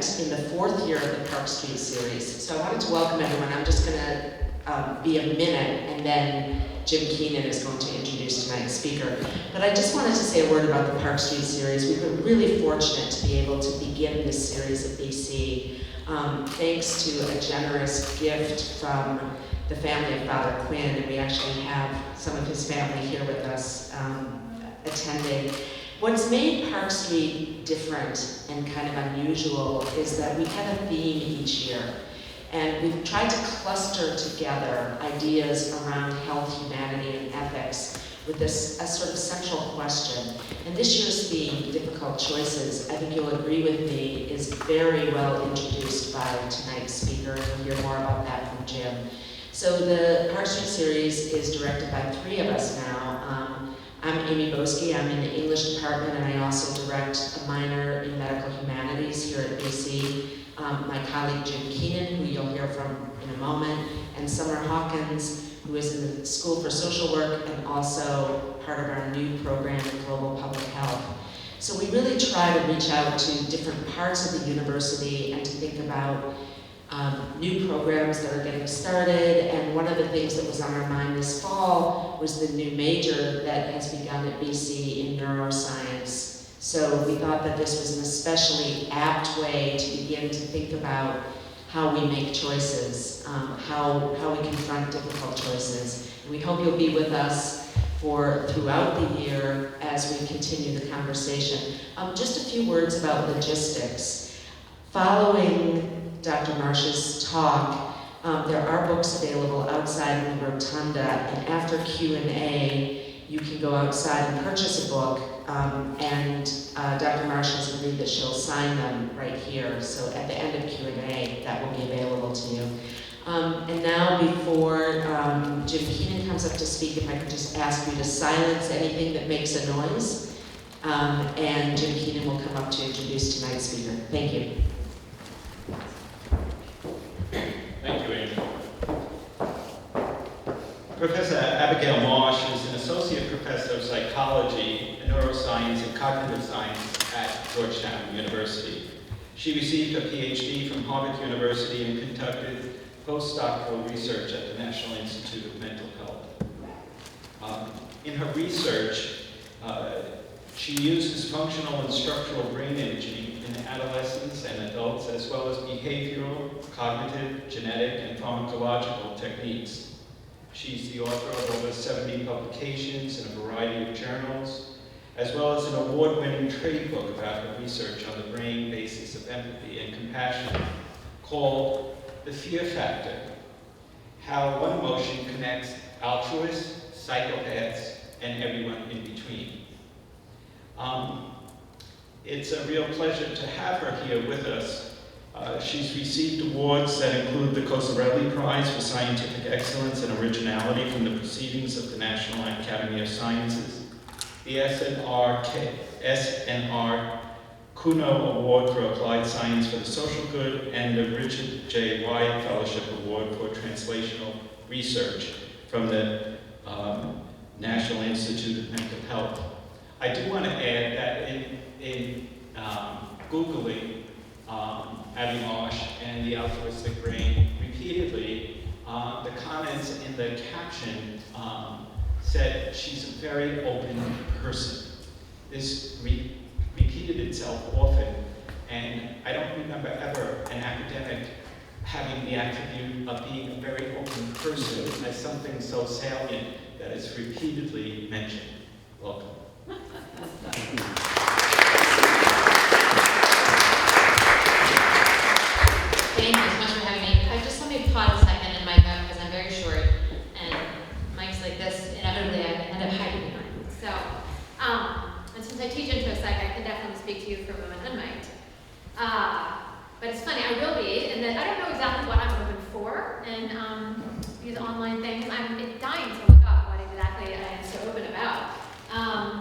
event in the 4th year of the Park Street series. So I wanted to welcome everyone. I'm just going to be a minute, and then Jim Keenan is going to introduce tonight's speaker. But I just wanted to say a word about the Park Street series. We've been really fortunate to be able to begin this series at BC, thanks to a generous gift from the family of Father Quinn, and we actually have some of his family here with us attending. What's made Park Street different and kind of unusual is that we have a theme each year. And we've tried to cluster together ideas around health, humanity, and ethics with a sort of central question. And this year's theme, difficult choices, I think you'll agree with me, is very well introduced by tonight's speaker. You'll hear more about that from Jim. So the Park Street series is directed by 3 of us now. I'm Amy Boski. I'm in the English department, and I also direct a minor in medical humanities here at BC. My colleague Jim Keenan, who you'll hear from in a moment, and Summer Hawkins, who is in the School for Social Work and also part of our new program in Global Public Health. So we really try to reach out to different parts of the university and to think about new programs that are getting started, and one of the things that was on our mind this fall was the new major that has begun at BC in Neuroscience. So we thought that this was an especially apt way to begin to think about how we make choices, how we confront difficult choices. And we hope you'll be with us throughout the year as we continue the conversation. Just a few words about logistics. Following Dr. Marsh's talk, there are books available outside in the rotunda, and after Q&A, you can go outside and purchase a book, and Dr. Marsh has agreed that she'll sign them right here, so at the end of Q&A, that will be available to you. And now, before Jim Keenan comes up to speak, if I could just ask you to silence anything that makes a noise, and Jim Keenan will come up to introduce tonight's speaker. Thank you. Thank you, Amy. Professor Abigail Marsh is an associate professor of psychology, neuroscience, and cognitive science at Georgetown University. She received a Ph.D. from Harvard University and conducted post-doctoral research at the National Institute of Mental Health. In her research, she uses functional and structural brain imaging in adolescents and adults, as well as behavioral, cognitive, genetic, and pharmacological techniques. She's the author of over 70 publications in a variety of journals, as well as an award-winning trade book about her research on the brain basis of empathy and compassion called The Fear Factor: How One Emotion Connects Altruists, Psychopaths, and Everyone in Between. It's a real pleasure to have her here with us. She's received awards that include the Cosarelli Prize for Scientific Excellence and Originality from the Proceedings of the National Academy of Sciences, the SNR Kuno Award for Applied Science for the Social Good, and the Richard J. White Fellowship Award for Translational Research from the National Institute of Mental Health. I do want to add that in Googling Abby Marsh and the altruistic brain repeatedly, the comments in the caption said she's a very open person. This repeated itself often, and I don't remember ever an academic having the attribute of being a very open person as something so salient that it's repeatedly mentioned. Welcome. Thank you so much for having me. Just let me pause a second and mic up because I'm very short, and mics like this, inevitably I end up hiding behind. So, and since I teach intro psych, I can definitely speak to you for a moment unmiked. But it's funny, I will be, in that I don't know exactly what I'm open for, and these online things, I'm dying to look up what exactly I am so open about.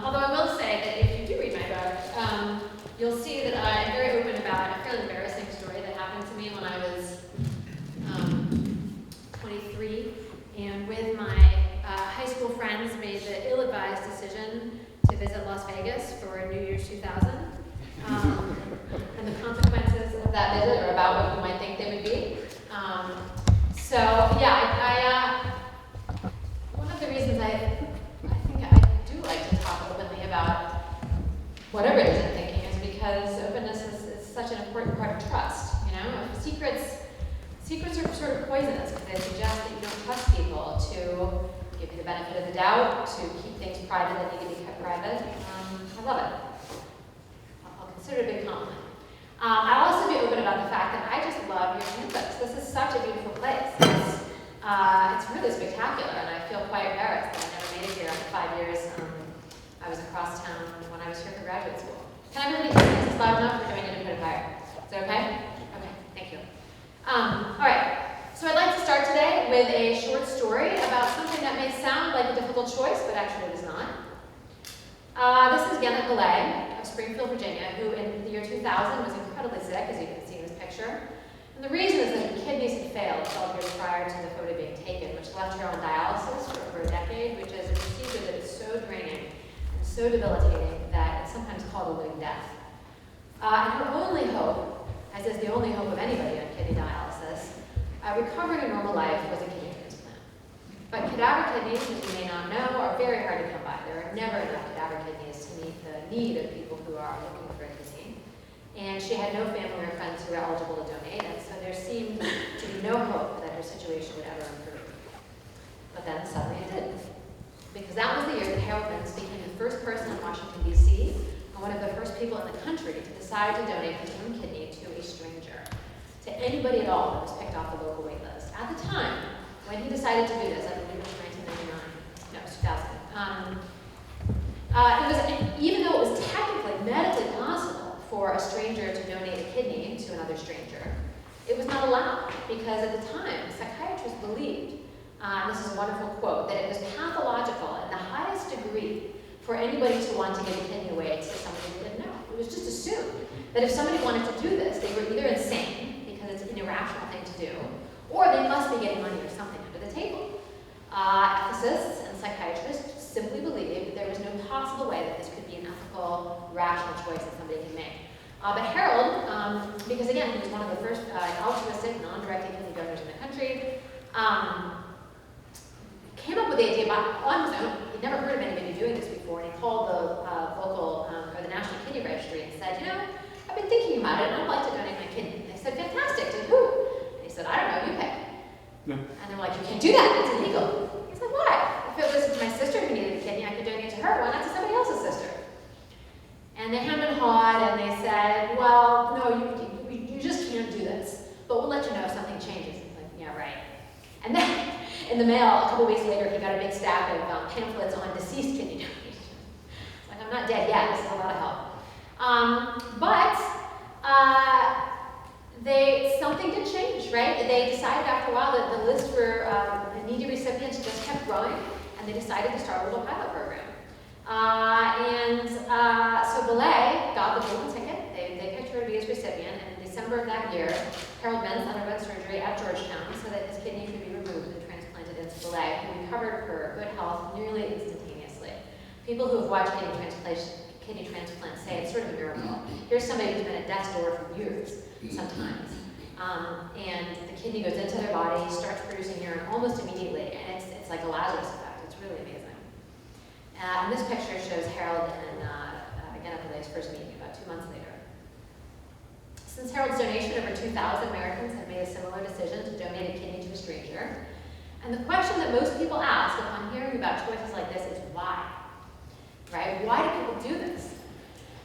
Although I will say that if you do read my book, you'll see that I'm very open about a fairly embarrassing story that happened to me when I was 23, and with my high school friends made the ill-advised decision to visit Las Vegas for New Year's 2000. And the consequences of that visit or about what you might think they would be. So yeah, one of the reasons I think I do like to talk openly about whatever it is I'm thinking is because openness is such an important part of trust. You know, secrets are sort of poisonous because they suggest that you don't trust people to give you the benefit of the doubt, to keep things private that need to be kept private. I love it. I'll consider it a big compliment. I'll also be open about the fact that I just love your campus. This is such a beautiful place. It's really spectacular, and I feel quite embarrassed that I never made it here after 5 years. I was across town when I was here for graduate school. Can I really hear this loud enough, or do I need to put it higher? Is that okay? Okay, thank you. All right, so I'd like to start today with a short story about something that may sound like a difficult choice, but actually it is not. This is Janet Galay of Springfield, Virginia, who in the year 2000 was incredibly sick, as you can see in this picture. And the reason is that her kidneys had failed 12 years prior to the photo being taken, which left her on dialysis for over a decade, which is a procedure that is so draining and so debilitating that it's sometimes called a living death. And her only hope, as is the only hope of anybody on kidney dialysis, recovering a normal life was a kidney transplant. But cadaver kidneys, as you may not know, are very hard to come by. There are never enough cadaver kidneys to meet the need of people who are looking for a kidney. And she had no family or friends who were eligible to donate, and so there seemed to be no hope that her situation would ever improve. But then suddenly it did. Because that was the year that Harold Benz became the first person in Washington, D.C., and one of the first people in the country to decide to donate his own kidney to a stranger, to anybody at all that was picked off the local wait list. At the time, when he decided to do this, I believe it was 1999, no, it was 2000, even though it was technically medically possible for a stranger to donate a kidney to another stranger, it was not allowed because at the time, psychiatrists believed, and this is a wonderful quote, that it was pathological in the highest degree for anybody to want to give a kidney away to somebody who didn't know. It was just assumed that if somebody wanted to do this, they were either insane, because it's an irrational thing to do, or they must be getting money or something under the table. Ethicists and psychiatrists simply believed that there was no possible way that this could be an ethical, rational choice that somebody can make. But Harold, because again, he was one of the first altruistic, non-directed kidney donors in the country, came up with the idea on his own. He'd never heard of anybody doing this before, and he called the National Kidney Registry and said, you know, I've been thinking about it, and I'd like to donate my kidney. And they said, fantastic, to who? And he said, I don't know, you pick. No. And they're like, you can't do that, it's illegal. He said, why? If it was my sister who needed a kidney, I could donate to her. Why not to somebody else's sister? And they hemmed and hawed, and they said, well, no, you just can't do this. But we'll let you know if something changes. He's like, yeah, right. And then, in the mail, a couple weeks later, he got a big stack of pamphlets on deceased kidney donation. It's like, I'm not dead yet, this is a lot of help. Something did change, right? They decided after a while that the list for needy recipients just kept growing, and they decided to start a little pilot program. So Belay got the golden ticket. They picked her to be his recipient, and in December of that year, Harold Benz underwent surgery at Georgetown so that his kidney could be removed and transplanted into Belay, who recovered for good health nearly instantaneously. People who have watched kidney transplants say it's sort of a miracle. Here's somebody who's been at death's door for years, sometimes. And the kidney goes into their body, starts producing urine almost immediately, and it's like a Lazarus effect. It's really amazing. And this picture shows Harold and again at Belay's first meeting about 2 months later. Since Harold's donation, over 2,000 Americans have made a similar decision to donate a kidney to a stranger. And the question that most people ask upon hearing about choices like this is why? Right? Why do people do this?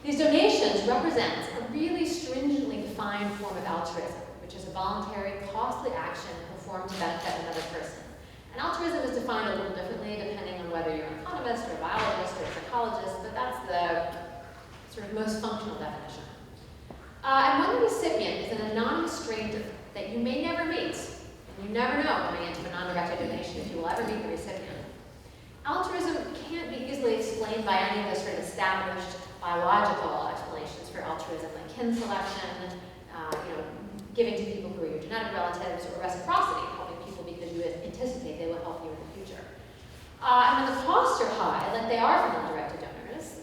These donations represent a really stringently defined form of altruism, which is a voluntary, costly action performed to benefit another person. And altruism is defined a little differently depending on whether you're an economist or a biologist or a psychologist, but that's the sort of most functional definition. And when the recipient is an anonymous stranger that you may never meet, and you never know going into a non-directed donation if you will ever meet the recipient, altruism can't be easily explained by any of the sort of established biological explanations for altruism, like kin selection, giving to people who are your genetic relatives, or reciprocity, helping people because you anticipate they will help you in the future. And when the costs are high, like they are for non-directed donors,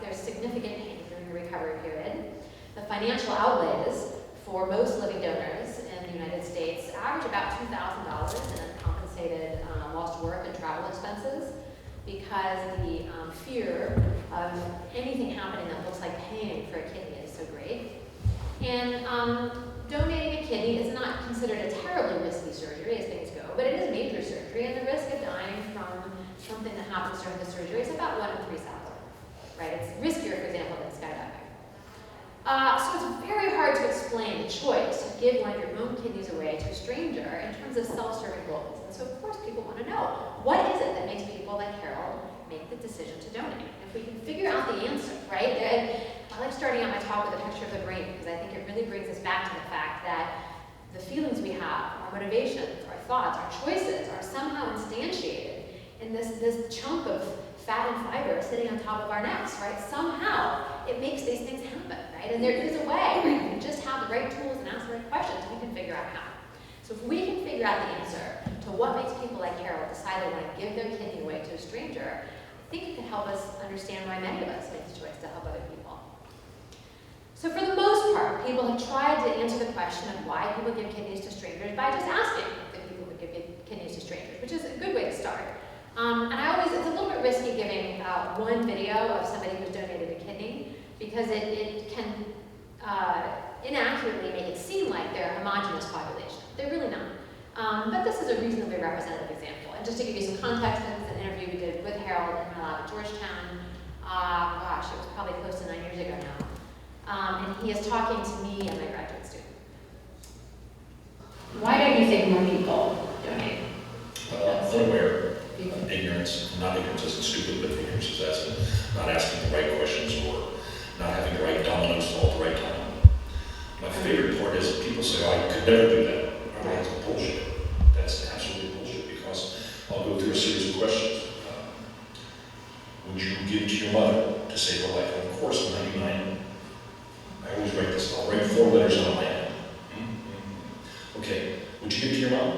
there's significant pain during the recovery period. The financial outlays for most living donors in the United States average about $2,000 in uncompensated lost work and travel expenses, because the fear of anything happening that looks like paying for a kidney is so great. And donating a kidney is not considered a terribly risky surgery as things go, but it is major surgery, and the risk of dying from something that happens during the surgery is about 1 in 3,000, right? It's riskier, for example, than skydiving. So it's very hard to explain the choice to give one of your own kidneys away to a stranger in terms of self-serving goals. And so of course people want to know, what is it that makes people like Harold make the decision to donate? If we can figure out the answer, right? And I like starting out my talk with a picture of the brain, because I think it really brings us back to the fact that the feelings we have, our motivations, our thoughts, our choices are somehow instantiated in this chunk of fat and fiber sitting on top of our necks, right? Somehow it makes these things happen, right? And there is a way, right? If we just have the right tools and ask the right questions, we can figure out how. So if we can figure out the answer to what makes people like Harold decide they want to give their kidney away to a stranger, I think it can help us understand why many of us make the choice to help other people. So for the most part, people have tried to answer the question of why people give kidneys to strangers by just asking if people would give kidneys to strangers, which is a good way to start. And it's a little bit risky giving one video of somebody who's donated a kidney, because it can inaccurately make it seem like they're a homogeneous population. They're really not. But this is a reasonably representative example. And just to give you some context, this is an interview we did with Harold in my lab at Georgetown. Gosh, it was probably close to 9 years ago now. And he is talking to me and my graduate student. Why don't you think more people donate? Unaware, ignorance, not ignorance isn't stupid, but ignorance is as not asking the right questions or not having the right dominoes fall at the right time. My favorite part is people say, oh, I could never do that. Oh, that's bullshit. That's absolutely bullshit, because I'll go through a series of questions. Would you give to your mother to save her life? And of course, 99, I always write this, I'll write 4 letters on my hand. Okay, would you give to your mom?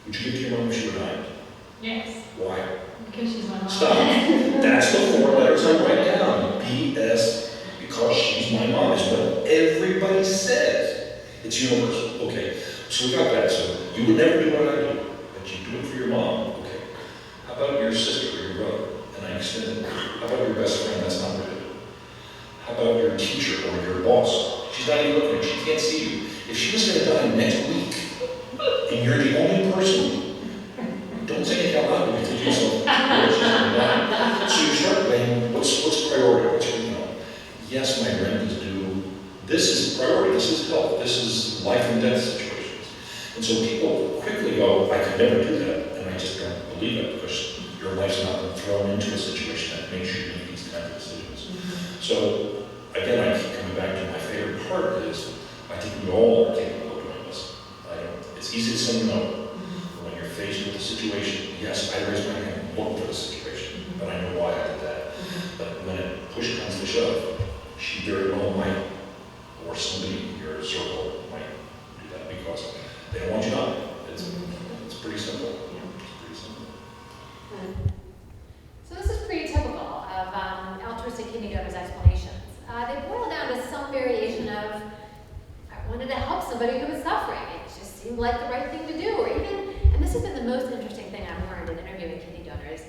Would you give to your mom if she were dying? Yes. Why? Because she's my mom. Stop. That's the 4 letters I write down. B.S. because she's my mom is what everybody says. It's universal. Okay, so we got that. So you would never do what I do, but you do it for your mom. Okay. How about your sister or your brother? And I extend it. How about your best friend? That's not good. How about your teacher or your boss? She's not even looking. She can't see you. If she was going to die next week, and you're the only person, don't say it out loud because you do something. So you start playing, what's priority? What's yes, my rent is due. This is priority. This is health. This is life and death situations. And so people quickly go, I could never do that. And I just don't believe it, because your life's not been thrown into a situation that makes you make these kinds of decisions. So again, I keep coming back to my favorite part is, I think we all are capable of doing this. It's easy to say no. When you're faced with a situation, yes, I raise my hand and look for the situation, but I know why I did that. But when it push comes to shove, she very well might, or somebody in your circle might do that because they don't want you on. It's pretty simple. It's pretty simple. So this is pretty typical of altruistic kidney donors' explanations. They boil down to some variation of, I wanted to help somebody who was suffering. It just seemed like the right thing to do. Or even, and this has been the most interesting thing I've learned in interviewing kidney donors,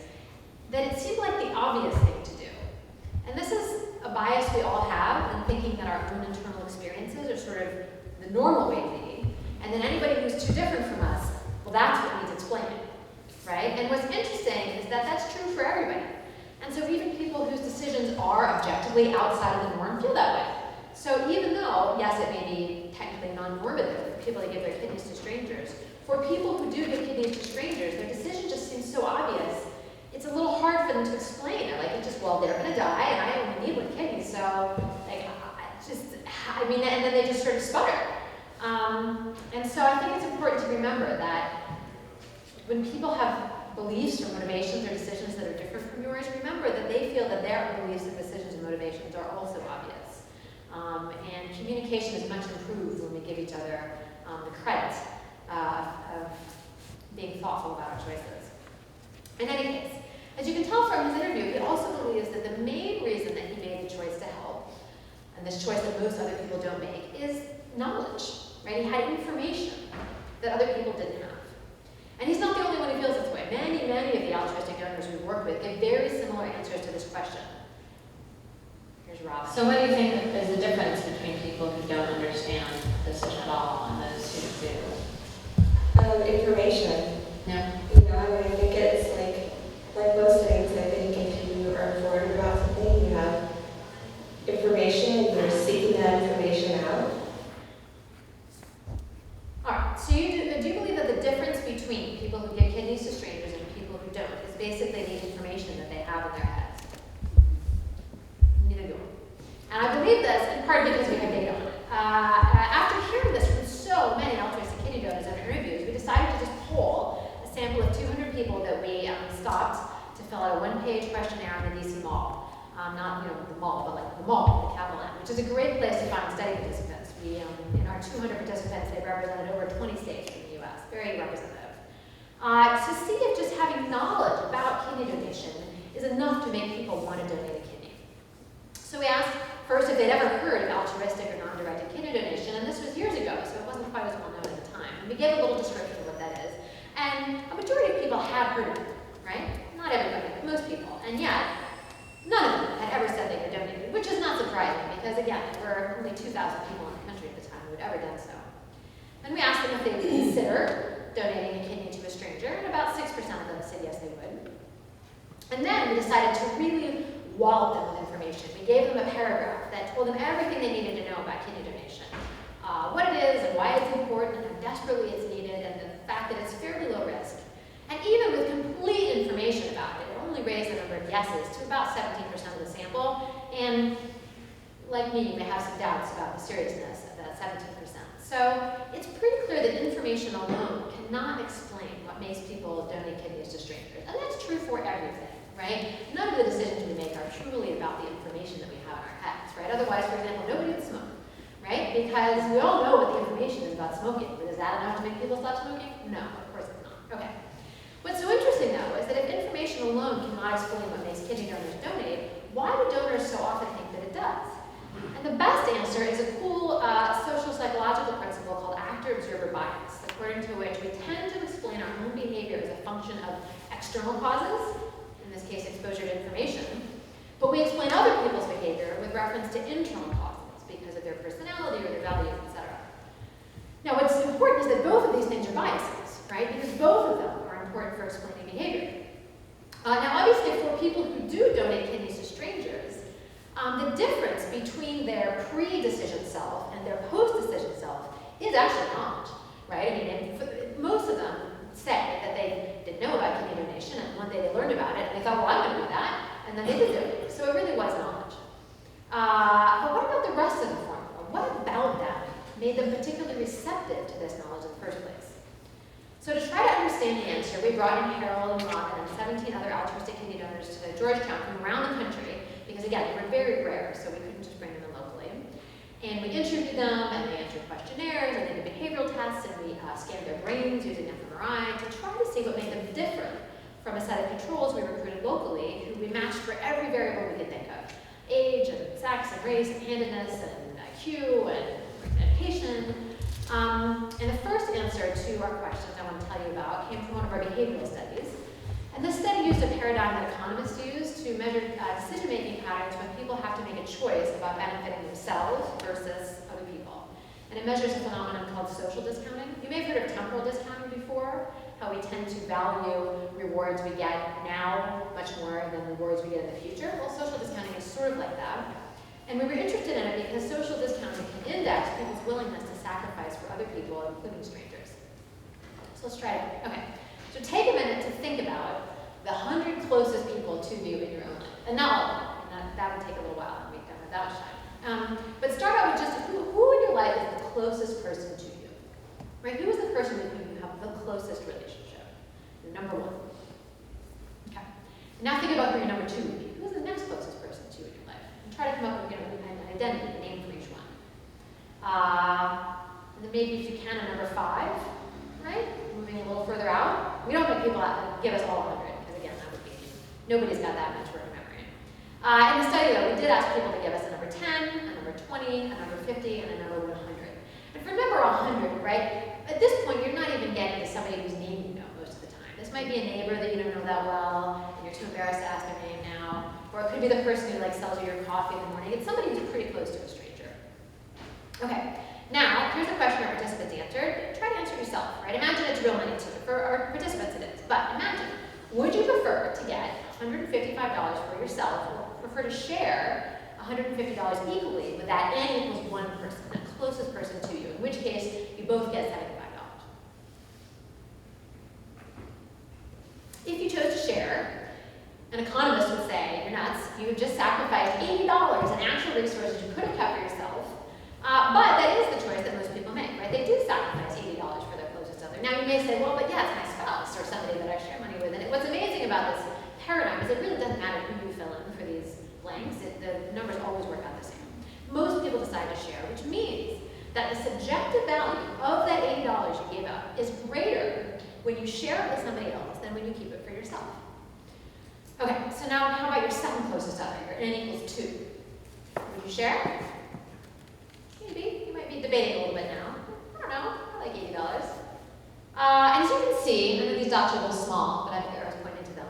that it seemed like the obvious thing to do. And this is a bias we all have in thinking that our own internal experiences are sort of the normal way to be. And then anybody who's too different from us, well, that's what needs explaining, right? And what's interesting is that that's true for everybody. And so even people whose decisions are objectively outside of the norm feel that way. So even though, yes, it may be technically non-normative for people to give their kidneys to strangers, for people who do give kidneys to strangers, their decision just seems so obvious, it's a little hard for them to explain. They're like, it's just, well, they're gonna die and I only need 1 kidney, so like, and then they just sort of sputter. And so I think it's important to remember that when people have beliefs or motivations or decisions that are different from yours, remember that they feel that their beliefs and decisions and motivations are also obvious. And communication is much improved when we give each other the credit of being thoughtful about our choices. In any case, as you can tell from his interview, he also believes that the main reason that he made the choice to help, and and this choice that most other people don't make, is knowledge, right? He had information that other people didn't have. And he's not the only one who feels this way. Many of the altruistic donors we work with give very similar answers to this question. Here's Rob. So what do you think is the difference between people who don't understand this at all and those who do? Information. Yeah. You know, I mean, I think it's like most things. I think if you are informed about something, you have information, and you're seeking that information out. All right, so do you believe that the difference between people who give kidneys to strangers and people who don't is basically the information that they have in their heads? Neither do I. And I believe this, in part because we have data on it. After hearing this from so many altruistic kidney donors in our interviews, we decided to just poll a sample of 200 people that we stopped to fill out a one-page questionnaire in the DC Mall. Not the mall, but like the mall, the capital M, which is a great place to find study participants. We, in our 200 participants, they represented over 20 states in the US, very representative. To see if just having knowledge about kidney donation is enough to make people want to donate a kidney. So we asked first if they'd ever heard of altruistic or non-directed kidney donation, and this was years ago, so it wasn't quite as well known at the time. And we gave a little description of what that is. And a majority of people had heard of it, right? Not everybody, but most people. And yet, none of them had ever said they had donated, which is not surprising because, again, there were only 2,000 people in the country at the time who had ever done so. And we asked them if they would consider donating a kidney to a stranger, and about 6% of them said yes, they would. And then we decided to really wallop them with information. We gave them a paragraph that told them everything they needed to know about kidney donation, what it is and why it's important and how desperately it's needed, and the fact that it's fairly low risk. And even with complete information about it, it only raised the number of yeses to about 17% of the sample. And like me, you may have some doubts about the seriousness of that 17%. So it's pretty clear that information alone cannot explain what makes people donate kidneys to strangers. And that's true for everything, right? None of the decisions we make are truly about the information that we have in our heads, right? Otherwise, for example, nobody would smoke, right? Because we all know what the information is about smoking. But is that enough to make people stop smoking? No, of course it's not. Okay. What's so interesting, though, is that if information alone cannot explain what makes kidney donors donate, why do donors so often think that it does? And the best answer is a cool social psychological principle called actor-observer bias, according to which we tend to explain our own behavior as a function of external causes, in this case exposure to information, but we explain other people's behavior with reference to internal causes because of their personality or their values, etc. Now, what's important is that both of these things are biases, right? Because both of them are important for explaining behavior. Now, obviously, for people who do donate kidneys to strangers, the difference between their pre-decision self and their post-decision self is actually knowledge, right? I mean, most of them say that they didn't know about kidney donation, and one day they learned about it, and they thought, well, I'm going to do that, and then they did donate. So it really was knowledge. But what about the rest of the formula? What about them made them particularly receptive to this knowledge in the first place? So to try to understand the answer, we brought in Harold and Robin and 17 other altruistic kidney donors to Georgetown from around the country, because again, they were very rare, so we couldn't just bring them in locally. And we interviewed them, and they answered questionnaires, and they did behavioral tests, and we scanned their brains using fMRI to try to see what made them different from a set of controls we recruited locally, who we matched for every variable we could think of. Age, and sex, and race, and handedness, and IQ, and education. And the first answer to our questions I want to tell you about came from one of our behavioral studies. And this study used a paradigm that economists use to measure decision-making patterns when people have to make a choice about benefiting themselves versus other people. And it measures a phenomenon called social discounting. You may have heard of temporal discounting before, how we tend to value rewards we get now much more than rewards we get in the future. Well, social discounting is sort of like that. And we were interested in it because social discounting can index people's willingness to sacrifice for other people, including strangers. So let's try it. Okay. So take a minute to think about the 100 closest people to you in your own life. And not all of them. And that would take a little while. We don't have that much time. But start out with just who in your life is the closest person to you? Right? Who is the person with whom you have the closest relationship? Your number one. Okay. Now think about who your number two would be. Who's the next closest person to you in your life? And try to come up with an identity, a name for each one. And then maybe if you can, a number five, right? Moving a little further out. We don't have people give us all 100, because again, that would be, nobody's got that much work memory. In the study though, we did ask people to give us a number number 10, a number 20, a number 50, and a number 100. And for number 100, right, at this point, you're not even getting to somebody whose name you know most of the time. This might be a neighbor that you don't know that well, and you're too embarrassed to ask their name now. Or it could be the person who like sells you your coffee in the morning. It's somebody who's pretty close to a stranger. Okay, now here's a question our participants answered. Try to answer it yourself, right? Imagine it's real money too. For our participants it is. But imagine, would you prefer to get $155 for yourself or prefer to share $150 equally with that n equals one person, the closest person to you, in which case you both get $75. If you chose to share, an economist would say, you're nuts, you have just sacrificed $80 in actual resources you could have kept for yourself, but that is the choice that most people make, right? They do sacrifice $80 for their closest other. Now you may say, well, but yeah, it's my spouse or somebody that I share money with, and what's amazing about this paradigm is it really doesn't matter who you fill in for these blanks, the numbers always work out the same. Most people decide to share, which means that the subjective value of that $80 you gave up is greater when you share it with somebody else than when you keep it for yourself. Okay, so now how about your second closest other, your n equals 2? Would you share? Maybe. You might be debating a little bit now. I don't know. I like $80. And as you can see, I know these dots are a little small, but I have the arrows pointing to them.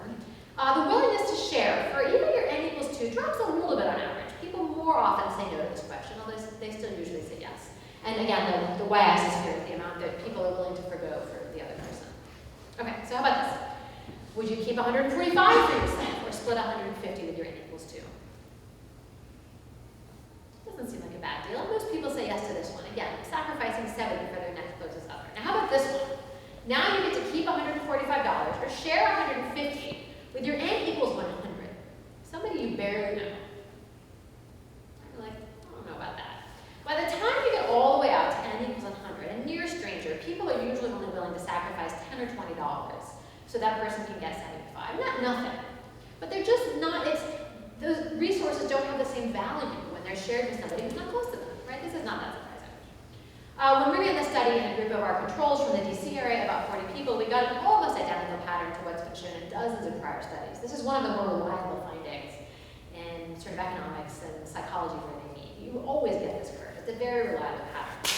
The willingness to share for even your n equals 2 drops a little bit on average. People more often say no to this question, although they still usually say yes. And again, the y-axis here is the amount that people are willing to forgo for the other person. Okay, so how about this? Would you keep 145 for yourself or split 150 with your n equals 2? Doesn't seem like a bad deal. Most people say yes to this one. Again, sacrificing 70 for their next closest other. Now how about this one? Now you get to keep $145 or share 150 with your n equals 100. Somebody you barely know. You're like, I don't know about that. By the time you get all the way out to n equals 100, a near stranger, people are usually only willing to sacrifice $10 or $20 so that person can get 75. Not nothing, but they're just not, those resources don't have the same value when they're shared with somebody who's not close to them, right? This is not that surprising. When we ran the study in a group of our controls from the DC area, about 40 people, we got an almost identical pattern to what's been shown in dozens of prior studies. This is one of the more reliable findings in sort of economics and psychology where they meet. You always get this curve. It's a very reliable pattern.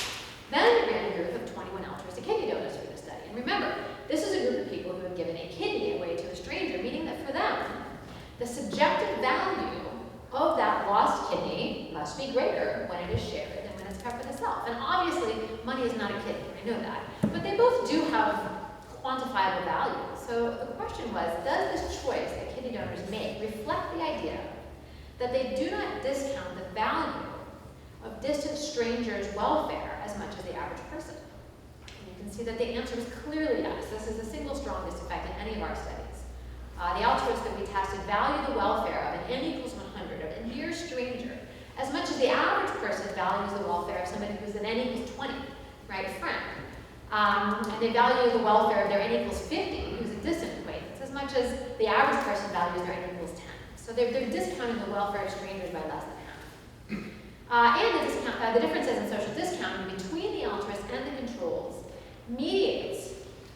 Then we ran a group of 21 altruistic kidney donors for the study. And remember, this is a group of people who have given a kidney away to a stranger, meaning that for them, the subjective value of that lost kidney must be greater when it is shared than when it's kept for the self. And obviously, money is not a kidney, I know that. But they both do have quantifiable value. So the question was, does this choice that kidney donors make reflect the idea that they do not discount the value of distant strangers' welfare as much as the average person? And you can see that the answer is clearly yes. This is the single strongest effect in any of our studies. The altruists that we tested value the welfare of an n equals 100, of a near stranger, as much as the average person values the welfare of somebody who's an n equals 20, right, a friend. And they value the welfare of their n equals 50, who's a distant acquaintance, as much as the average person values their n equals 10. So they're discounting the welfare of strangers by less than half. And the differences in social discounting between the altruists and the controls mediates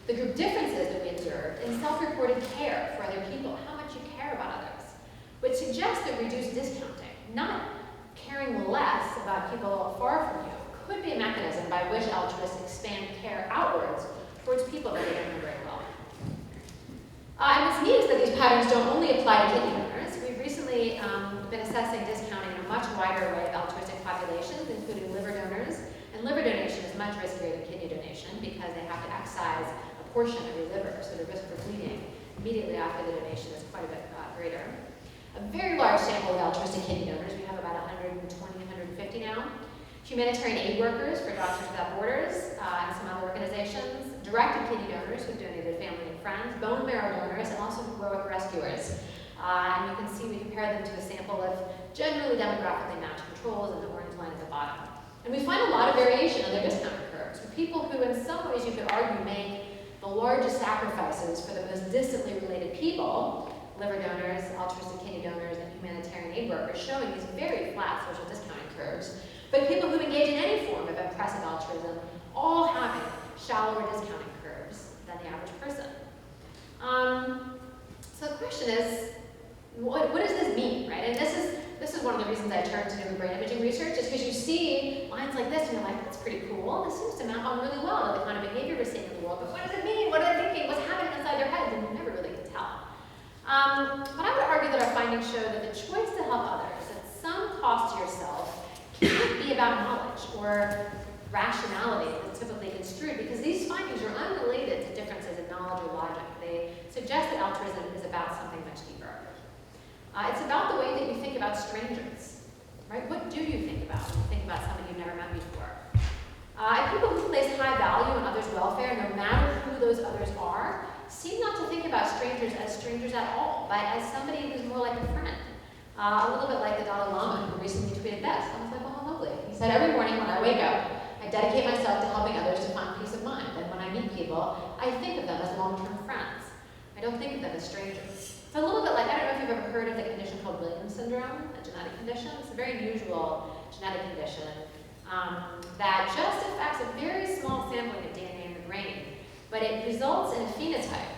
the group differences that we observed in self-reported care for other people, how much you care about others, which suggests that reduced discounting, not caring less about people far from you, could be a mechanism by which altruists expand care outwards towards people that they don't know very well. And what's neat is that these patterns don't only apply to kidney donors. We've recently been assessing discounting in a much wider array of altruistic populations, including liver donors. And liver donation is much riskier than kidney donation because they have to excise a portion of your liver, so the risk for bleeding immediately after the donation is quite a bit greater. A very large sample of altruistic kidney donors. We have about 120, 150 now. Humanitarian aid workers for Doctors Without Borders and some other organizations. Directed kidney donors who've donated family and friends. Bone marrow donors and also heroic rescuers. And you can see we compared them to a sample of generally demographically matched controls in the orange line at the bottom. And we find a lot of variation in their discount curves. For people who in some ways you could argue make the largest sacrifices for the most distantly related people, liver donors, altruistic kidney donors, and humanitarian aid workers, showing these very flat social discounting curves. But people who engage in any form of impressive altruism, all having shallower discounting curves than the average person. So the question is, what does this mean, right? And this is this is one of the reasons I turned to doing brain imaging research, is because you see lines like this and you're like, that's pretty cool. This seems to map on really well to the kind of behavior we're seeing in the world, but what does it mean? What are they thinking? What's happening inside their heads? And you never really can tell. But I would argue that our findings show that the choice to help others at some cost to yourself can't be about knowledge or rationality that's typically construed, because these findings are unrelated to differences in knowledge or logic. They suggest that altruism is about something much deeper. It's about the way that you think about strangers, right? What do you think about when you think about somebody you've never met before? And people who place high value on others' welfare, no matter who those others are, seem not to think about strangers as strangers at all, but as somebody who's more like a friend. A little bit like the Dalai Lama, who recently tweeted this. I was like, oh, how lovely. He said, every morning when I wake up, I dedicate myself to helping others to find peace of mind. And when I meet people, I think of them as long-term friends. I don't think of them as strangers. It's a little bit like, I don't know if you've ever heard of the condition called Williams syndrome, a genetic condition. It's a very unusual genetic condition that just affects a very small sampling of DNA in the brain, but it results in a phenotype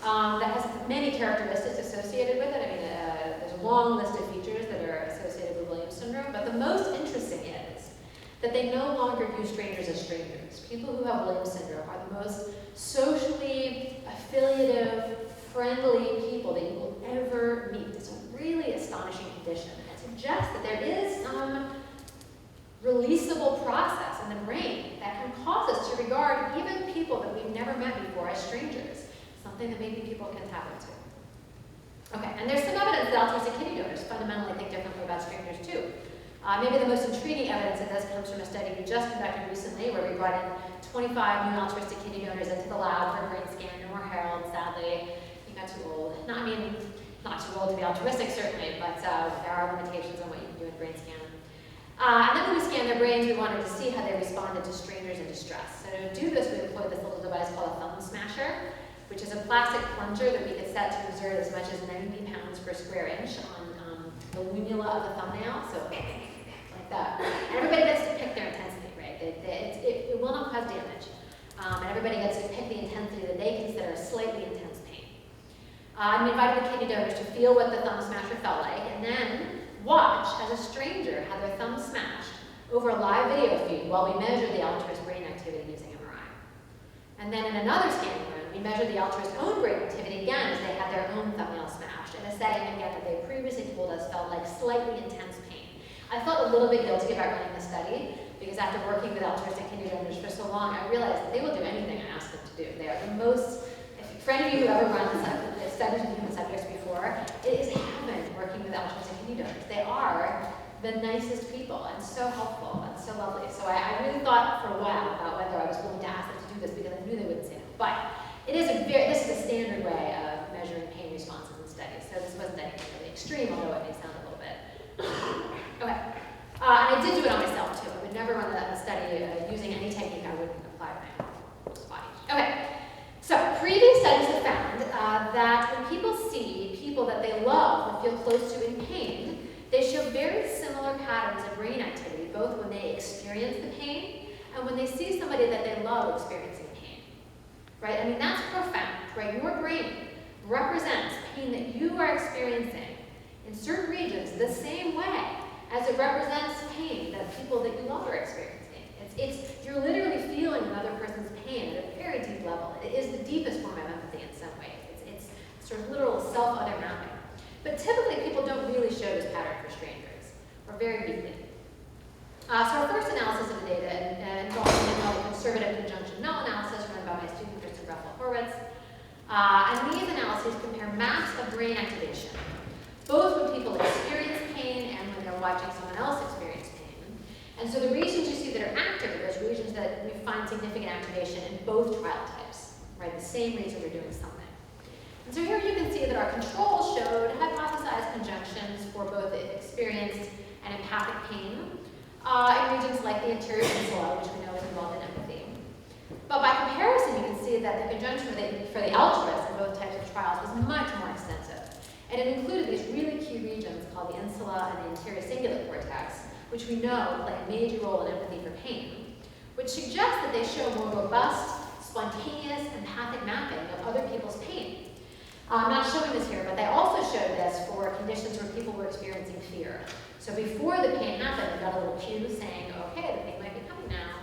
that has many characteristics associated with it. I mean, there's a long list of features that are associated with Williams syndrome, but the most interesting is that they no longer view strangers as strangers. People who have Williams syndrome are the most socially affiliative, friendly people that you will ever meet. It's a really astonishing condition. It suggests that there is some releasable process in the brain that can cause us to regard even people that we've never met before as strangers, something that maybe people can tap into. Okay, and there's some evidence that altruistic kidney donors fundamentally think differently about strangers too. Maybe the most intriguing evidence of this comes from a study we just conducted recently, where we brought in 25 new altruistic kidney donors into the lab for a brain scan. No more Harold, sadly. He got too old. Not too old to be altruistic, certainly, but there are limitations on what you can do in brain scan. And then when we scanned their brains, we wanted to see how they responded to strangers in distress. So to do this, we employed this little device called a thumb smasher, which is a plastic plunger that we could set to exert as much as 90 pounds per square inch on the lunula of the thumbnail, so like that. And everybody gets to pick their intensity, right? It will not cause damage. And everybody gets to pick the intensity that they consider slightly intense pain. And we invited the kidney donors to feel what the thumb smasher felt like, and then watch as a stranger had their thumb smashed over a live video feed while we measured the altruist brain activity using MRI. And then in another scanning run, we measured the altruist's own brain activity again as they had their own thumbnail smashed in a setting again that they previously told us felt like slightly intense pain. I felt a little bit guilty about running the study because after working with altruistic kidney donors for so long, I realized that they will do anything I ask them to do. They are the most, for any of you who ever run studies with human subjects before, it is heaven working with altruistic kidney donors. They are the nicest people and so helpful and so lovely. So I really thought for a while about whether I was willing to ask them to do this because I knew they wouldn't say no. But this is a standard way of measuring pain responses in studies. So this wasn't anything really extreme, although it may sound a little bit. Okay. And I did do it on myself too. I would never run a study using any technique I wouldn't apply to my own body. Okay. So previous studies have found that when people see people that they love and feel close to in pain, they show very similar patterns of brain activity, both when they experience the pain and when they see somebody that they love experiencing pain. Right? I mean, that's profound, right? Your brain represents pain that you are experiencing in certain regions the same way as it represents pain that people that you love are experiencing. You're literally feeling another person's pain at a very deep level. It is the deepest form of empathy in some ways. It's sort of literal self-other mapping. But typically people don't really show this pattern for strangers, or very weakly. So our first analysis of the data involved a conservative conjunction null analysis run by my student Kristen Horwitz. And these analyses compare maps of brain activation, both when people experience pain and when they're watching someone else experience pain. And so the regions you see that are active are those regions that we find significant activation in both trial types, right? The same regions are doing something. And so here you can see that our controls showed hypothesized conjunctions for both experienced and empathic pain in regions like the anterior insula, which we know is involved in empathy. But by comparison, you can see that the conjunction for the altruists in both types of trials was much more extensive. And it included these really key regions called the insula and the anterior cingulate cortex, which we know play a major role in empathy for pain, which suggests that they show more robust, spontaneous, empathic mapping of other people's pain. I'm not showing this here, but they also showed this for conditions where people were experiencing fear. So before the pain happened, we got a little cue saying, okay, the pain might be coming now.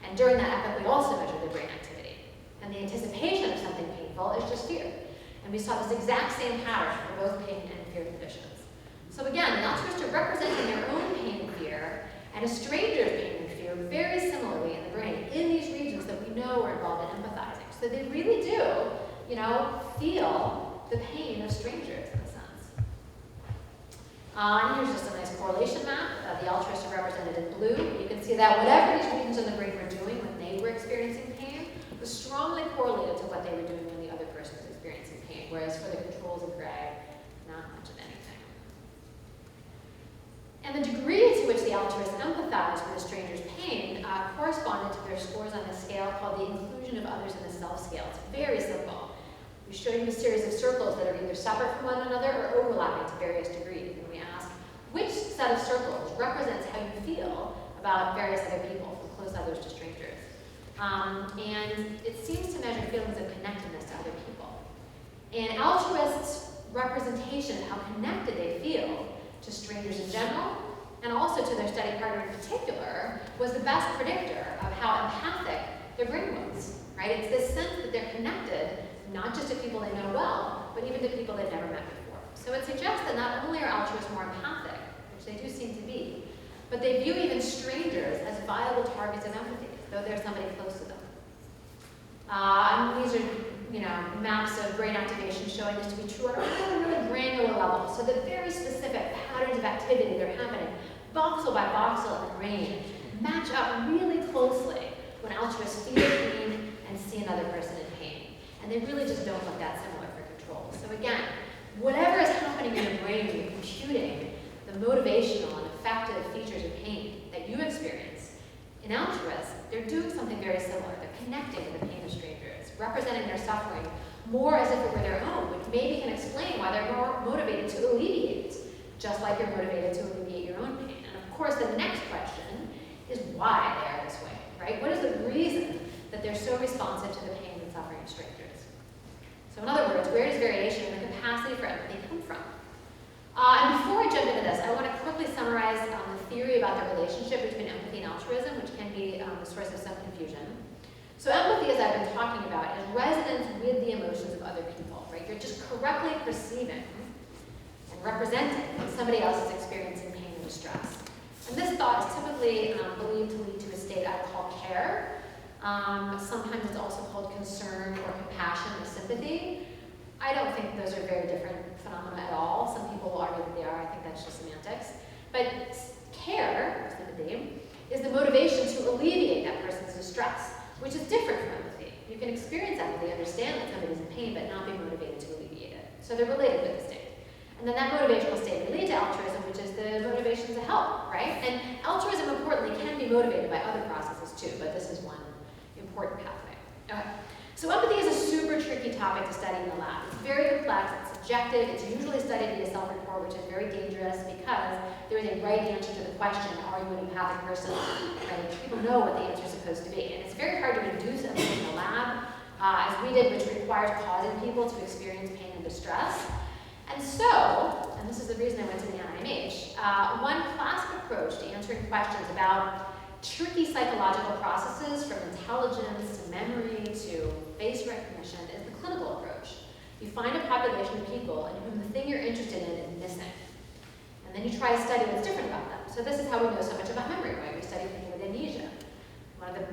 And during that epoch, we also measured the brain activity. And the anticipation of something painful is just fear. And we saw this exact same pattern for both pain and fear conditions. So again, the altruists are representing their own pain and fear, and a stranger's pain and fear very similarly in the brain, in these regions that we know are involved in empathizing. So they really do, feel the pain of strangers in a sense. And here's just a nice correlation map. The altruists are represented in blue. You can see that whatever these regions in the brain were doing when they were experiencing pain was strongly correlated to what they were doing when the other person was experiencing pain, whereas for the controls in gray, not much of anything. And the degree to which the altruists empathized with a stranger's pain corresponded to their scores on a scale called the inclusion of others in the self scale. It's very simple. We show you a series of circles that are either separate from one another or overlapping to various degrees. And we ask, which set of circles represents how you feel about various other people, from close others to strangers? And it seems to measure feelings of connectedness to other people. And altruists' representation of how connected they feel to strangers in general, and also to their study partner in particular, was the best predictor of how empathic their brain was, right? It's this sense that they're connected, not just to people they know well, but even to people they've never met before. So it suggests that not only are altruists more empathic, which they do seem to be, but they view even strangers as viable targets of empathy, though they're somebody close to them. And these are, maps of brain activation showing this to be true on a really granular level. So the very specific patterns of activity that are happening, voxel by voxel in the brain, match up really closely when altruists feel pain and see another person in pain. And they really just don't look that similar for control. So again, whatever is happening in your brain when you're computing the motivational and affective features of pain that you experience, in altruists, they're doing something very similar. They're connecting with the pain of strangers, representing their suffering more as if it were their own, which maybe can explain why they're more motivated to alleviate, just like you're motivated to alleviate your own pain. And of course, the next question is why they are this way, right? What is the reason that they're so responsive to the pain and suffering of strangers? So in other words, where does variation in the capacity for empathy come from? And before I jump into this, I want to quickly summarize the theory about the relationship between empathy and altruism, which can be the source of some confusion. So empathy, as I've been talking about, is resonance with the emotions of other people, right? You're just correctly perceiving and representing when somebody else is experiencing pain and distress. And this thought is typically believed to lead to a state I call care. Sometimes it's also called concern or compassion or sympathy. I don't think those are very different phenomena at all. Some people will argue that they are. I think that's just semantics. But care, or sympathy, is the motivation to alleviate that person's distress, which is different from empathy. You can experience empathy, understand that somebody's in pain, but not be motivated to alleviate it. So they're related with the state. And then that motivational state may lead to altruism, which is the motivation to help, right? And altruism, importantly, can be motivated by other processes too, but this is one important pathway. Okay. So empathy is a super tricky topic to study in the lab. It's very complex, it's subjective, it's usually studied via self-report, which is very dangerous because there is a right answer to the question, are you an empathic person? Right? People know what the answer is supposed to be. And it's very hard to induce empathy in the lab, as we did, which requires causing people to experience pain and distress. And so, and this is the reason I went to the NIMH, one classic approach to answering questions about tricky psychological processes from intelligence to memory to face recognition is the clinical approach. You find a population of people in whom the thing you're interested in is missing. And then you try to study what's different about them. So this is how we know so much about memory, right? We study people with amnesia. One of the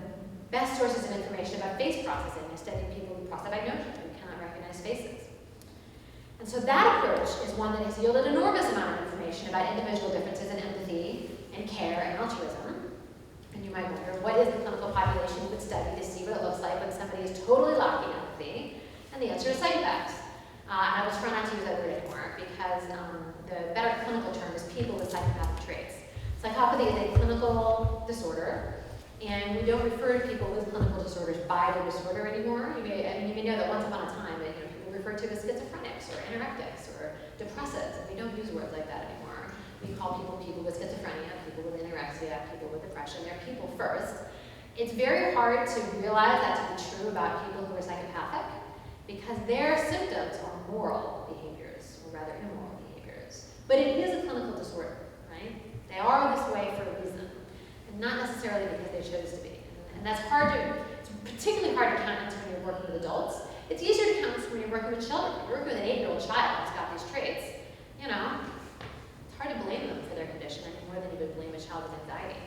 best sources of information about face processing is studying people with prosopagnosia, who cannot recognize faces. And so that approach is one that has yielded an enormous amount of information about individual differences in empathy and care and altruism. And you might wonder, what is the clinical population you would study to see what it looks like when somebody is totally lacking empathy? And the answer is side effects. And I will try not to use that word anymore because the better clinical term is people with psychopathic traits. Psychopathy is a clinical disorder, and we don't refer to people with clinical disorders by the disorder anymore. You may know that once upon a time, people were referred to as schizophrenics or anorectics or depressives, and we don't use words like that anymore. We call people with schizophrenia, people with anorexia, people with depression. They're people first. It's very hard to realize that to be true about people who are psychopathic. because their symptoms are moral behaviors, or rather immoral behaviors. But it is a clinical disorder, right? They are this way for a reason, and not necessarily because they chose to be. And that's it's particularly hard to countenance when you're working with adults. It's easier to countenance when you're working with children. If you're working with an 8-year-old child who's got these traits, you know, it's hard to blame them for their condition any more than you would blame a child with anxiety.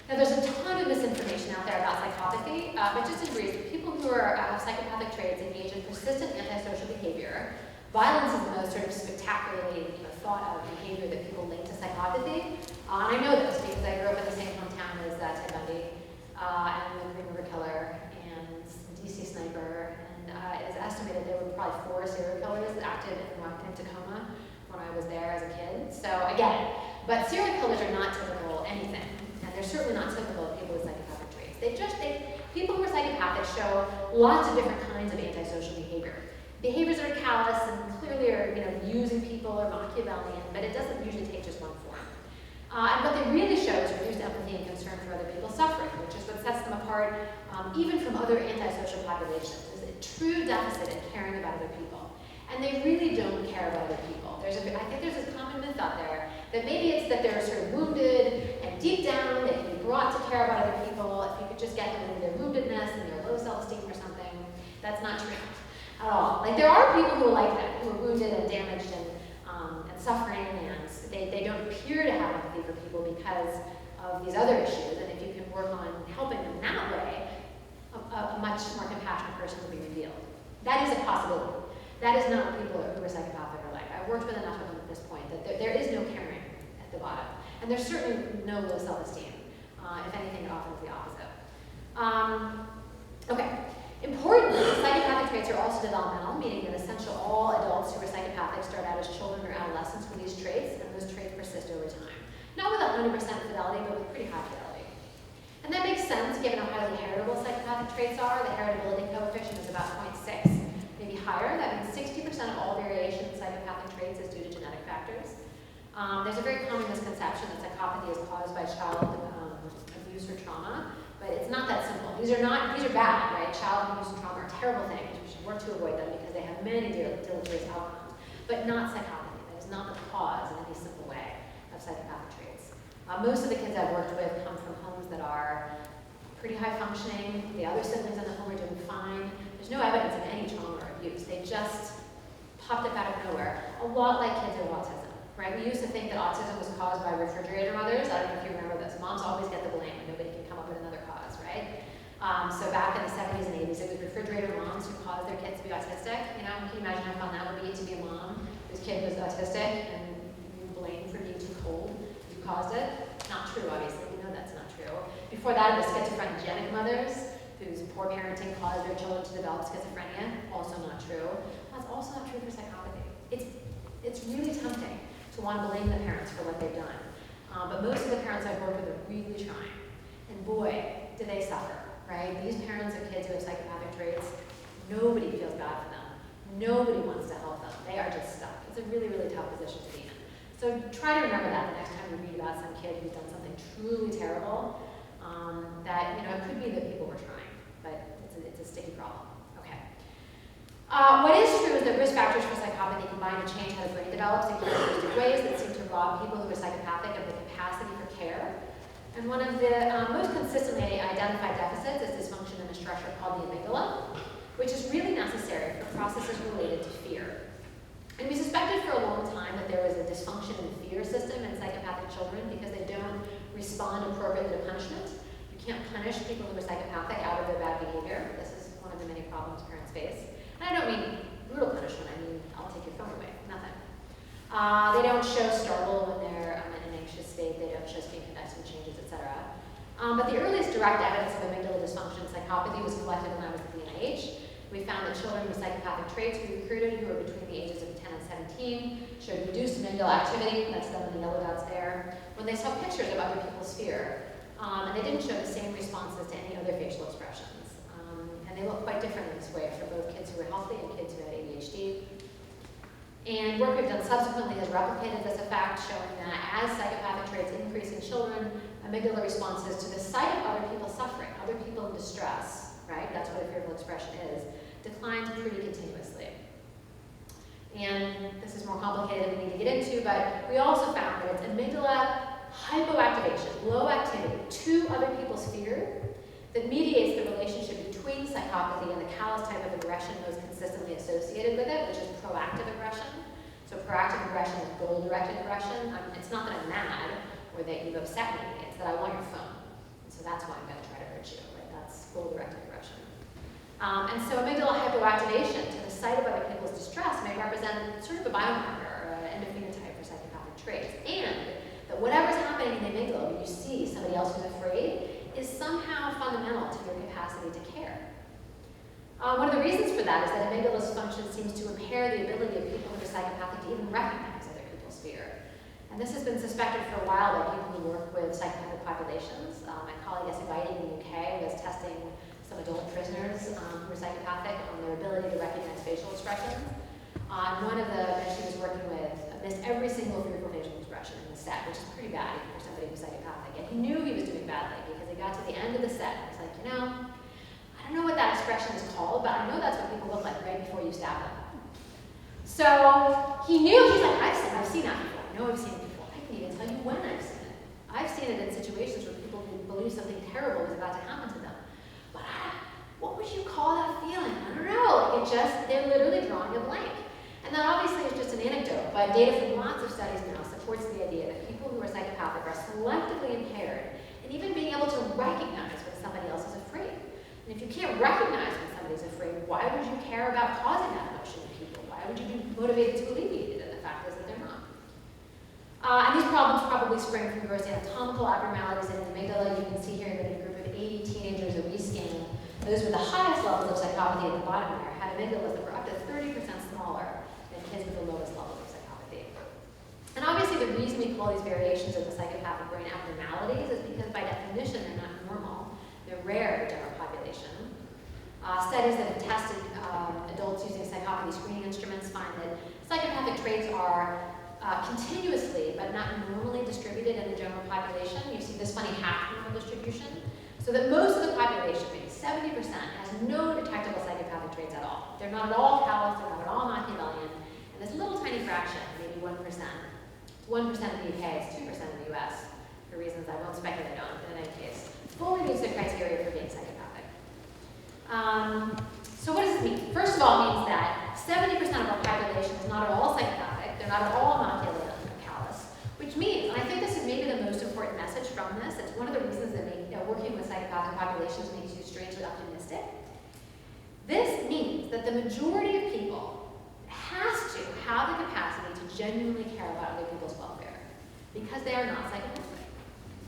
Now, there's a ton of misinformation out there about psychopathy, but just in brief, people who have psychopathic traits engage in persistent antisocial behavior. Violence is the most sort of spectacularly thought of behavior that people link to psychopathy. And I know this because I grew up in the same hometown as Ted Bundy, and the Green River Killer, and the DC Sniper, and it is estimated there were probably 4 serial killers active in Tacoma when I was there as a kid. So again, but serial killers are not typical anything. They're certainly not typical of people with psychopathic traits. People who are psychopathic show lots of different kinds of antisocial behavior. Behaviors that are callous and clearly are, using people or Machiavellian, but it doesn't usually take just one form. And what they really show is reduced empathy and concern for other people's suffering, which is what sets them apart even from other antisocial populations. Is a true deficit in caring about other people. And they really don't care about other people. I think there's this common myth out there that maybe it's that they're sort of wounded, and deep down they can be brought to care about other people if you could just get them into their woundedness and their low self-esteem or something. That's not true at all. Like, there are people who are like that, who are wounded and damaged and suffering, and they don't appear to have empathy for people because of these other issues. And if you can work on helping them that way, a much more compassionate person will be revealed. That is a possibility. That is not what people who are psychopathic are like. I've worked with enough of them at this point that there is no caring at the bottom. And there's certainly no low self-esteem. If anything, often it's the opposite. Okay. Importantly, psychopathic traits are also developmental, meaning that essentially all adults who are psychopathic start out as children or adolescents with these traits, and those traits persist over time. Not with 100% fidelity, but with pretty high fidelity. And that makes sense given how highly heritable psychopathic traits are. The heritability coefficient is about 0.6. Maybe higher. That means 60% of all variation in psychopathic traits is due to genetic factors. There's a very common misconception that psychopathy is caused by child abuse or trauma, but it's not that simple. These are bad, right? Child abuse and trauma are terrible things. We should work to avoid them because they have many deleterious outcomes, but not psychopathy. That is not the cause in any simple way of psychopathic traits. Most of the kids I've worked with come from homes that are pretty high functioning. The other siblings in the home are doing fine. There's no evidence of any trauma or abuse. They just popped up out of nowhere. A lot like kids with autism, right? We used to think that autism was caused by refrigerator mothers. I don't know if you remember this. Moms always get the blame and nobody can come up with another cause, right? So back in the 70s and 80s, it was refrigerator moms who caused their kids to be autistic. Can you imagine how fun that would be to be a mom whose kid was autistic and you blamed for being too cold? You caused it? Not true, obviously. We know that's not true. Before that, it was schizophrenic mothers whose poor parenting caused their children to develop schizophrenia. Also not true. That's also not true for psychopathy. It's really tempting to want to blame the parents for what they've done. But most of the parents I've worked with are really trying. And boy, do they suffer, right? These parents of kids who have psychopathic traits, nobody feels bad for them. Nobody wants to help them. They are just stuck. It's a really, really tough position to be in. So try to remember that the next time you read about some kid who's done something truly terrible, that, it could be that people were trying, but it's a sticky problem. Okay. What is true is that risk factors for psychopathy combine to change how the brain develops in characteristic ways that seem to rob people who are psychopathic of the capacity for care. And one of the most consistently identified deficits is dysfunction in a structure called the amygdala, which is really necessary for processes related to fear. And we suspected for a long time that there was a dysfunction in the fear system in psychopathic children because they don't respond appropriately to punishment. You can't punish people who are psychopathic out of their bad behavior. This is one of the many problems parents face. And I don't mean brutal punishment, I mean, I'll take your phone away, nothing. They don't show startle when they're in an anxious state, they don't show skin conduction changes, etc. But the earliest direct evidence of amygdala dysfunction in psychopathy was collected when I was at the NIH. We found that children with psychopathic traits we recruited who were between the ages of 10 and 17 showed reduced amygdala activity, that's them in the yellow dots there, when they saw pictures of other people's fear. And they didn't show the same responses to any other facial expressions. And they look quite different in this way for both kids who were healthy and kids who had ADHD. And work we've done subsequently has replicated this effect, showing that as psychopathic traits increase in children, amygdala responses to the sight of other people suffering, other people in distress, right? That's what a fearful expression is. declined pretty continuously. And this is more complicated than we need to get into, but we also found that it's amygdala hypoactivation, low activity, to other people's fear, that mediates the relationship between psychopathy and the callous type of aggression most consistently associated with it, which is proactive aggression. So proactive aggression is goal-directed aggression. It's not that I'm mad or that you've upset me, it's that I want your phone. And so that's why I'm going to try to hurt you, right? That's goal-directed aggression. And so amygdala hypoactivation to the site of other people's distress may represent sort of a biomarker or an endophenotype for psychopathic traits. And that whatever's happening in the amygdala when you see somebody else who's afraid is somehow fundamental to your capacity to care. One of the reasons for that is that amygdala's function seems to impair the ability of people who are psychopathic to even recognize other people's fear. And this has been suspected for a while by people who work with psychopathic populations. My colleague Abigail in the UK was testing some adult prisoners who were psychopathic on their ability to recognize facial expressions. One of the men she was working with missed every single fearful facial expression in the set, which is pretty bad for somebody who's psychopathic. And he knew he was doing badly because he got to the end of the set and was like, you know, I don't know what that expression is called, but I know that's what people look like right before you stab them. So he knew, he's like, I've seen that before. I know I've seen it before. I can even tell you when I've seen it. I've seen it in situations where people believe something terrible is about to happen to them. But what would you call that feeling? I don't know. They're literally drawing a blank. And that obviously is just an anecdote, but data from lots of studies now supports the idea that people who are psychopathic are selectively impaired in even being able to recognize when somebody else is afraid. And if you can't recognize when somebody's afraid, why would you care about causing that emotion to people? Why would you be motivated to alleviate it? And the fact is that they're not. And these problems probably spring from gross anatomical abnormalities in the amygdala. You can see here that in a group of 80 teenagers that we scanned, those with the highest levels of psychopathy at the bottom there had amygdalas that were up to 30% smaller than kids with the lowest levels of psychopathy. And obviously the reason we call these variations of the psychopathic brain abnormalities is because by definition they're not normal. They're rare in the general population. Studies that have tested adults using psychopathy screening instruments find that psychopathic traits are continuously but not normally distributed in the general population. You see this funny half normal distribution. So that most of the population, maybe 70%, has no detectable psychopathic traits at all. They're not at all callous, they're not at all Machiavellian, and this little tiny fraction, maybe 1%. It's 1% in the UK, it's 2% in the US, for reasons I won't speculate on, but in any case, fully meets the criteria for being psychopathic. So what does this mean? First of all, it means that 70% of our population is not at all psychopathic, they're not at all Machiavellian or callous, which means, and I think this is maybe the most important message from this, it's one of the reasons that working with psychopathic populations makes you strangely optimistic. This means that the majority of people has to have the capacity to genuinely care about other people's welfare because they are not psychopathic.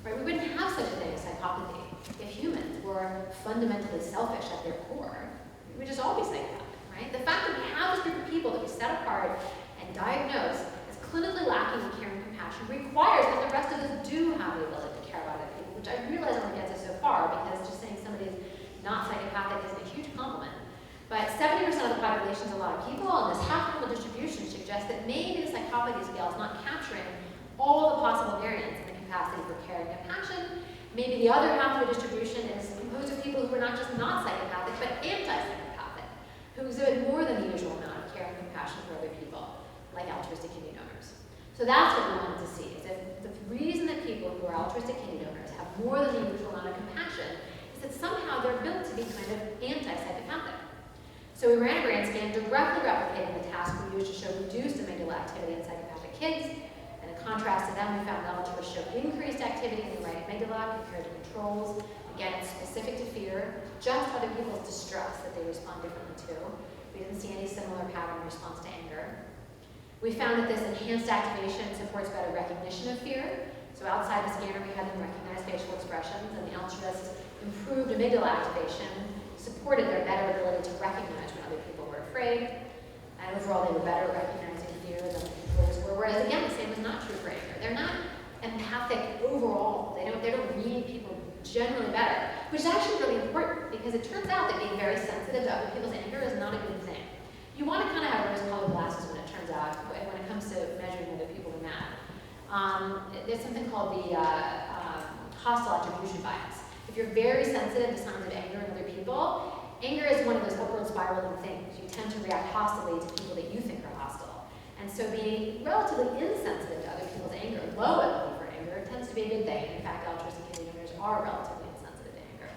Right? We wouldn't have such a thing as psychopathy if humans were fundamentally selfish at their core. We would just all be psychopathic, right? The fact that we have this group of people that we set apart and diagnose as clinically lacking in care and compassion requires that the rest of us do have the ability to care about other people, which I realize only gets us so far because just saying somebody's not psychopathic isn't a huge compliment. But 70% of the population is a lot of people, and this half-normal distribution suggests that maybe the psychopathy scale is not capturing all the possible variants in the capacity for care and compassion. Maybe the other half of the distribution is composed of people who are not just not psychopathic, but anti-psychopathic, who exhibit more than the usual amount of care and compassion for other people, like altruistic kidney donors. So that's what we wanted to see, is that the reason that people who are altruistic kidney donors have more than the usual amount of compassion is that somehow they're built to be kind of anti-psychopathic. So we ran a brain scan directly replicating the task we used to show reduced amygdala activity in psychopathic kids. And in contrast to them, we found altruists show increased activity in the right amygdala compared to controls. Again, it's specific to fear, just other people's distress that they respond differently to. We didn't see any similar pattern in response to anger. We found that this enhanced activation supports better recognition of fear. So outside the scanner, we had them recognize facial expressions, and the altruists improved amygdala activation supported their better ability to recognize when other people were afraid. And overall, they were better at recognizing fear than the controllers were. Whereas again, the same was not true for anger. They're not empathic overall. They don't read people generally better, which is actually really important because it turns out that being very sensitive to other people's anger is not a good thing. You want to kind of have rose-colored glasses when it turns out, when it comes to measuring whether people are mad. There's something called the hostile attribution bias. If you're very sensitive to signs of anger in other people, anger is one of those upward spiraling things. You tend to react hostilely to people that you think are hostile. And so being relatively insensitive to other people's anger, low empathy for anger, tends to be a good thing. In fact, altruistic behaviors are relatively insensitive to anger.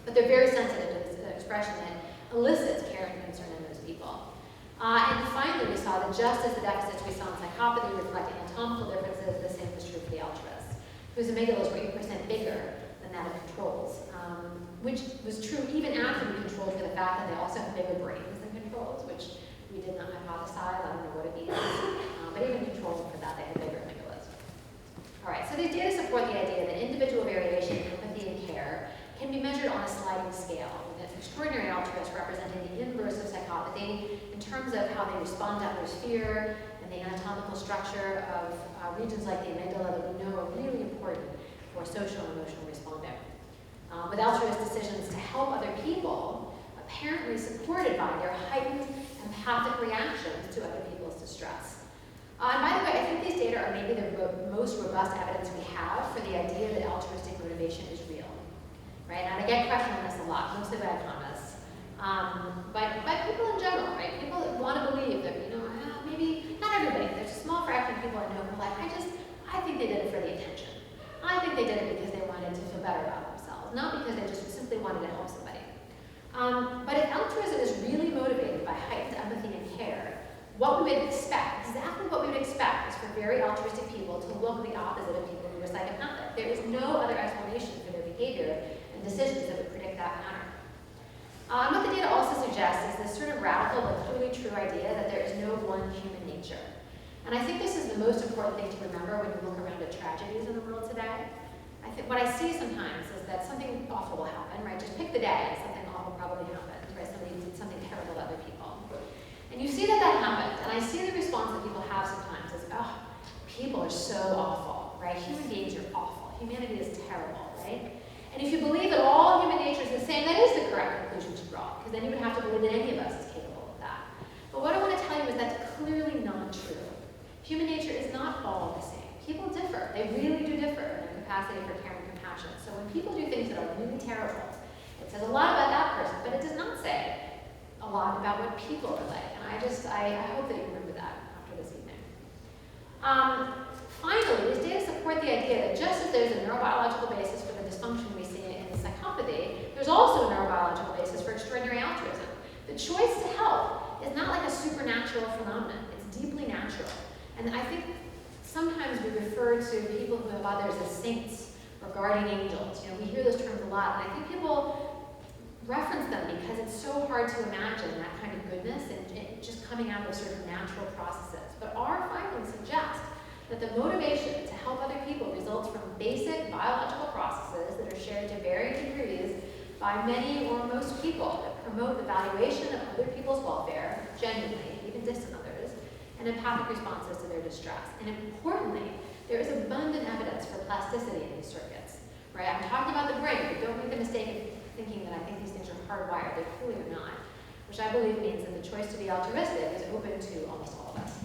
But they're very sensitive to this expression that elicits care and concern in those people. And finally, we saw that just as the deficits we saw in psychopathy reflect anatomical differences, the same was true for the altruists, whose amygdalas were 8% bigger than that of controls, which was true even after we controlled for the fact that they also have bigger brains than controls, which we did not hypothesize. I don't know what it means. But even controlling for that, they have bigger amygdalas. All right, so these data support the idea that individual variation in empathy and care can be measured on a sliding scale, with an extraordinary altruist representing the inverse of psychopathy in terms of how they respond to others' fear and the anatomical structure of regions like the amygdala that we know are really important for social and emotional responding. With altruist decisions to help other people, apparently supported by their heightened empathic reactions to other people's distress. And by the way, I think these data are maybe the most robust evidence we have for the idea that altruistic motivation is real. Right? And I get questioned on this a lot, mostly by economists, but by people in general, right? People that want to believe that, maybe, not everybody, there's a small fraction of people I know who are like, I think they did it for the attention. I think they did it because they wanted to feel better about themselves, not because they just simply wanted to help somebody. But if altruism is really motivated by heightened empathy and care, what we would expect, exactly what we would expect, is for very altruistic people to look the opposite of people who are psychopathic. There is no other explanation for their behavior and decisions that would predict that pattern. And what the data also suggests is this sort of radical but clearly true idea that there is no one human nature. And I think this is the most important thing to remember when you look around at tragedies in the world today. I think what I see sometimes is that something awful will happen, right? Just pick the day, something awful probably happened, right? Somebody did something terrible to other people. And you see that happened, and I see the response that people have sometimes is, oh, people are so awful, right? Human beings are awful. Humanity is terrible, right? And if you believe that all human nature is the same, that is the correct conclusion to draw, because then you would have to believe that any of us is capable of that. But what I want to tell you is that's clearly not true. Human nature is not all the same. People differ. They really do differ in their capacity for care and compassion. So when people do things that are really terrible, it says a lot about that person, but it does not say a lot about what people are like. And I hope that you remember that after this evening. Finally, these data support the idea that just as there's a neurobiological basis for the dysfunction we see in psychopathy, there's also a neurobiological basis for extraordinary altruism. The choice to help is not like a supernatural phenomenon. It's deeply natural. And I think sometimes we refer to people who have others as saints or guardian angels. We hear those terms a lot, and I think people reference them because it's so hard to imagine that kind of goodness and just coming out of sort of natural processes. But our findings suggest that the motivation to help other people results from basic biological processes that are shared to varying degrees by many or most people that promote the valuation of other people's welfare, genuinely, even distant others, and empathic responses to their distress. And importantly, there is abundant evidence for plasticity in these circuits. Right? I'm talking about the brain, but don't make the mistake of thinking that I think these things are hardwired. They clearly are not, which I believe means that the choice to be altruistic is open to almost all of us.